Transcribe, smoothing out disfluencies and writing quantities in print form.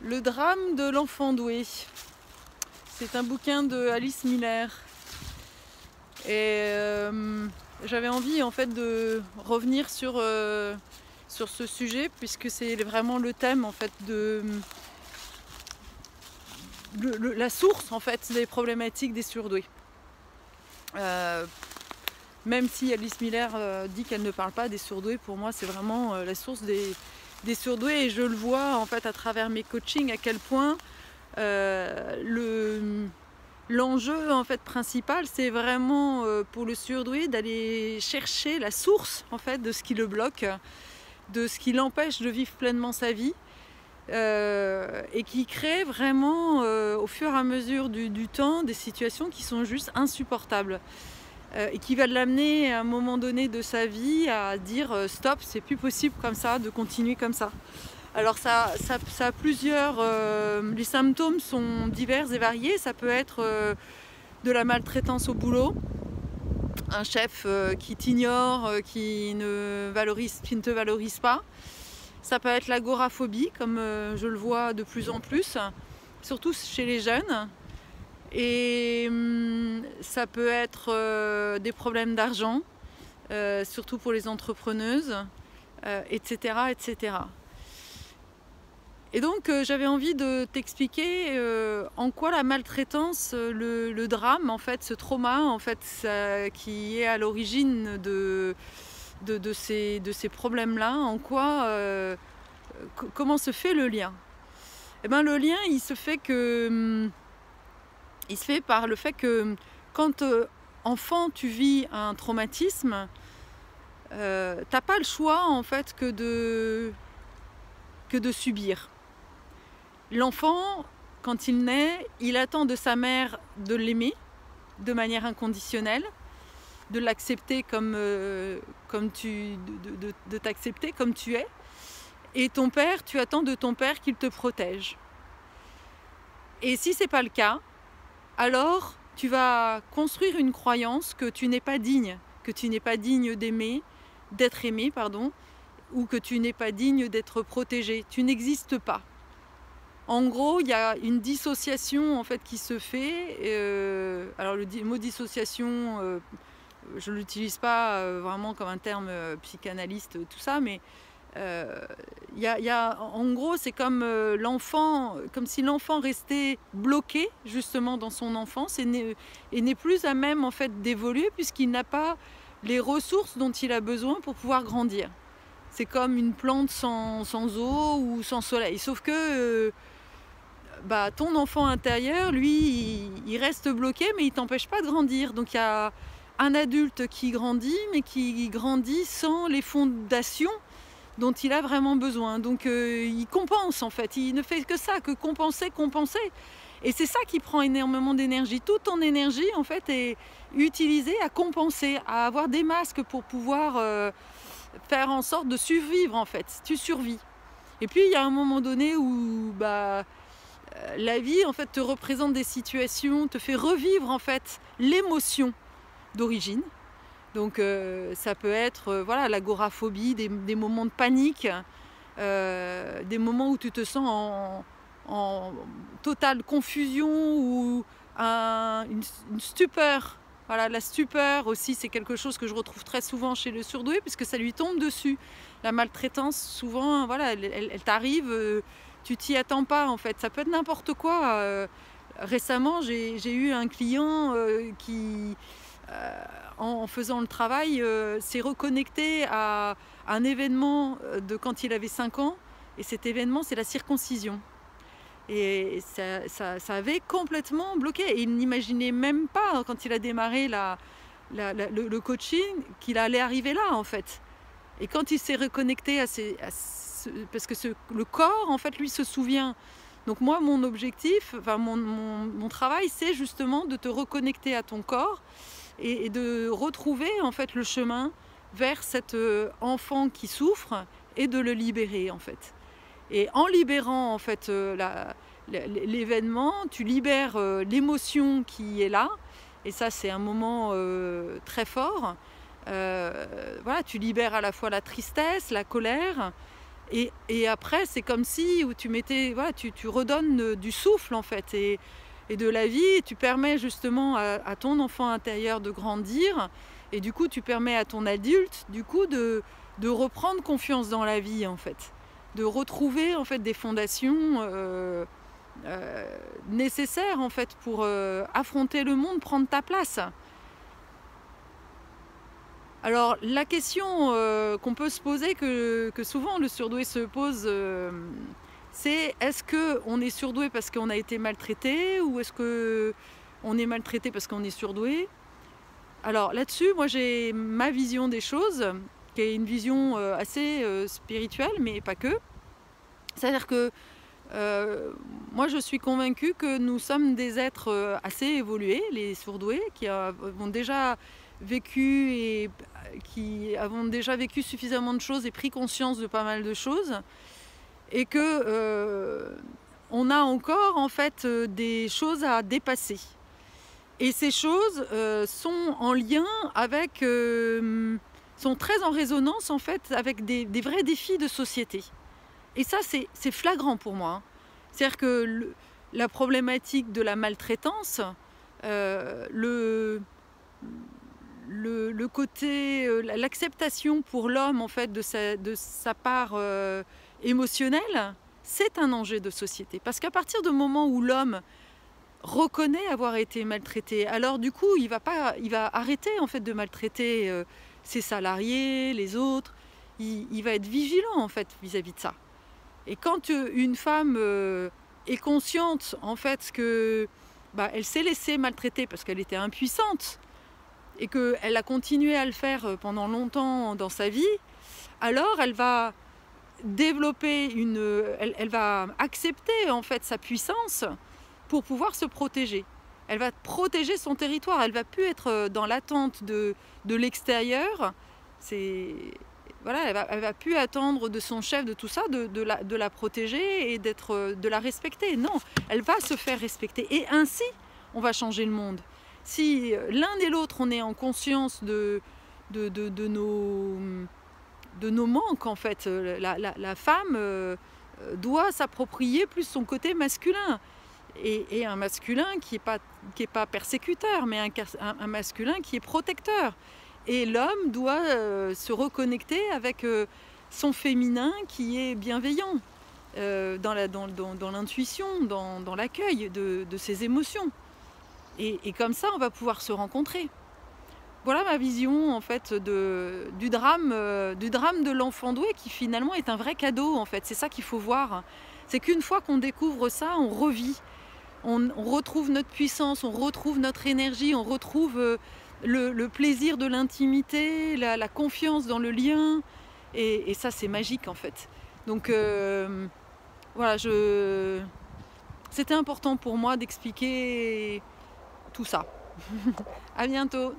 Le drame de l'enfant doué. C'est un bouquin de Alice Miller. Et j'avais envie en fait de revenir sur ce sujet, puisque c'est vraiment le thème en fait de la source en fait des problématiques des surdoués. Même si Alice Miller dit qu'elle ne parle pas des surdoués, pour moi c'est vraiment la source des surdoués, et je le vois en fait à travers mes coachings à quel point l'enjeu en fait principal, c'est vraiment pour le surdoué d'aller chercher la source en fait de ce qui le bloque, de ce qui l'empêche de vivre pleinement sa vie, et qui crée vraiment au fur et à mesure du temps des situations qui sont juste insupportables, et qui va l'amener à un moment donné de sa vie à dire stop, c'est plus possible comme ça, de continuer comme ça. Alors ça a plusieurs... les symptômes sont divers et variés. Ça peut être de la maltraitance au boulot, un chef qui t'ignore, qui ne te valorise pas. Ça peut être l'agoraphobie, comme je le vois de plus en plus, surtout chez les jeunes. Et ça peut être des problèmes d'argent, surtout pour les entrepreneuses, etc., etc. Et donc j'avais envie de t'expliquer en quoi la maltraitance, le drame, en fait, ce trauma, en fait, qui est à l'origine de ces problèmes-là, en quoi, comment se fait le lien. Eh ben, le lien, il se fait par le fait que quand enfant tu vis un traumatisme, t'as pas le choix en fait que de subir. L'enfant, quand il naît, il attend de sa mère de l'aimer de manière inconditionnelle, de l'accepter de t'accepter comme tu es. Et ton père, tu attends de ton père qu'il te protège. Et si c'est pas le cas, alors tu vas construire une croyance que tu n'es pas digne, d'être aimé, ou que tu n'es pas digne d'être protégé. Tu n'existes pas. En gros, il y a une dissociation en fait qui se fait. Alors le mot dissociation, je ne l'utilise pas vraiment comme un terme psychanalyste, tout ça, mais en gros, c'est comme l'enfant, comme si l'enfant restait bloqué justement dans son enfance et n'est plus à même en fait d'évoluer, puisqu'il n'a pas les ressources dont il a besoin pour pouvoir grandir. C'est comme une plante sans eau ou sans soleil, sauf que ton enfant intérieur, lui, il reste bloqué, mais il t'empêche pas de grandir. Donc il y a un adulte qui grandit, mais qui grandit sans les fondations dont il a vraiment besoin. Donc il compense en fait, il ne fait que ça, que compenser. Et c'est ça qui prend énormément d'énergie. Toute ton énergie en fait est utilisée à compenser, à avoir des masques pour pouvoir faire en sorte de survivre en fait. Tu survis. Et puis il y a un moment donné où la vie en fait te représente des situations, te fait revivre en fait l'émotion d'origine. Donc ça peut être voilà, l'agoraphobie, des moments de panique, des moments où tu te sens en totale confusion ou une stupeur. Voilà, la stupeur aussi, c'est quelque chose que je retrouve très souvent chez le surdoué, puisque ça lui tombe dessus. La maltraitance, souvent, voilà, elle t'arrive, tu t'y attends pas en fait. Ça peut être n'importe quoi. Récemment, j'ai eu un client qui, en faisant le travail, s'est reconnecté à un événement de quand il avait 5 ans. Et cet événement, c'est la circoncision. Et ça avait complètement bloqué. Et il n'imaginait même pas, quand il a démarré le coaching, qu'il allait arriver là, en fait. Et quand il s'est reconnecté parce que le corps, en fait, lui, se souvient. Donc moi, mon objectif, mon travail, c'est justement de te reconnecter à ton corps et de retrouver, en fait, le chemin vers cet enfant qui souffre et de le libérer, en fait. Et en libérant en fait l'événement, tu libères l'émotion qui est là, et ça c'est un moment très fort. Voilà, tu libères à la fois la tristesse, la colère, Et après, c'est comme si où tu mettais, voilà, tu redonnes du souffle en fait et de la vie. Et tu permets justement à ton enfant intérieur de grandir. Et du coup, tu permets à ton adulte, du coup, de reprendre confiance dans la vie en fait, de retrouver en fait des fondations nécessaires en fait pour affronter le monde, prendre ta place. Alors la question qu'on peut se poser, que souvent le surdoué se pose, c'est est-ce qu'on est surdoué parce qu'on a été maltraité ou est-ce qu'on est maltraité parce qu'on est surdoué? Alors là-dessus, moi j'ai ma vision des choses, qui est une vision assez spirituelle, mais pas que. C'est-à-dire que moi je suis convaincue que nous sommes des êtres assez évolués, les surdoués, qui avons déjà vécu et qui avons déjà vécu suffisamment de choses et pris conscience de pas mal de choses, et que on a encore en fait des choses à dépasser. Et ces choses sont en lien avec, sont très en résonance en fait avec des vrais défis de société. Et ça, c'est flagrant pour moi, hein. C'est-à-dire que la problématique de la maltraitance, le côté, l'acceptation pour l'homme en fait de sa part émotionnelle, c'est un enjeu de société. Parce qu'à partir du moment où l'homme reconnaît avoir été maltraité, alors du coup il va arrêter en fait de maltraiter ses salariés, les autres. Il va être vigilant en fait vis-à-vis de ça. Et quand une femme est consciente en fait que elle s'est laissée maltraiter parce qu'elle était impuissante et qu'elle a continué à le faire pendant longtemps dans sa vie, alors elle va développer elle va accepter en fait sa puissance pour pouvoir se protéger. Elle va protéger son territoire. Elle va plus être dans l'attente de l'extérieur. Voilà, elle va plus attendre de son chef, de tout ça, de la protéger et de la respecter. Non, elle va se faire respecter. Et ainsi, on va changer le monde. Si l'un et l'autre, on est en conscience de nos manques, en fait, la femme doit s'approprier plus son côté masculin. Et un masculin qui est pas persécuteur, mais un masculin qui est protecteur. Et l'homme doit se reconnecter avec son féminin qui est bienveillant, dans l'intuition, dans l'accueil de ses émotions. Et comme ça, on va pouvoir se rencontrer. Voilà ma vision en fait du drame de l'enfant doué, qui finalement est un vrai cadeau en fait. C'est ça qu'il faut voir. C'est qu'une fois qu'on découvre ça, on revit. On retrouve notre puissance, on retrouve notre énergie, on retrouve le plaisir de l'intimité, la confiance dans le lien. Et ça, c'est magique en fait. Donc voilà, c'était important pour moi d'expliquer tout ça. À bientôt.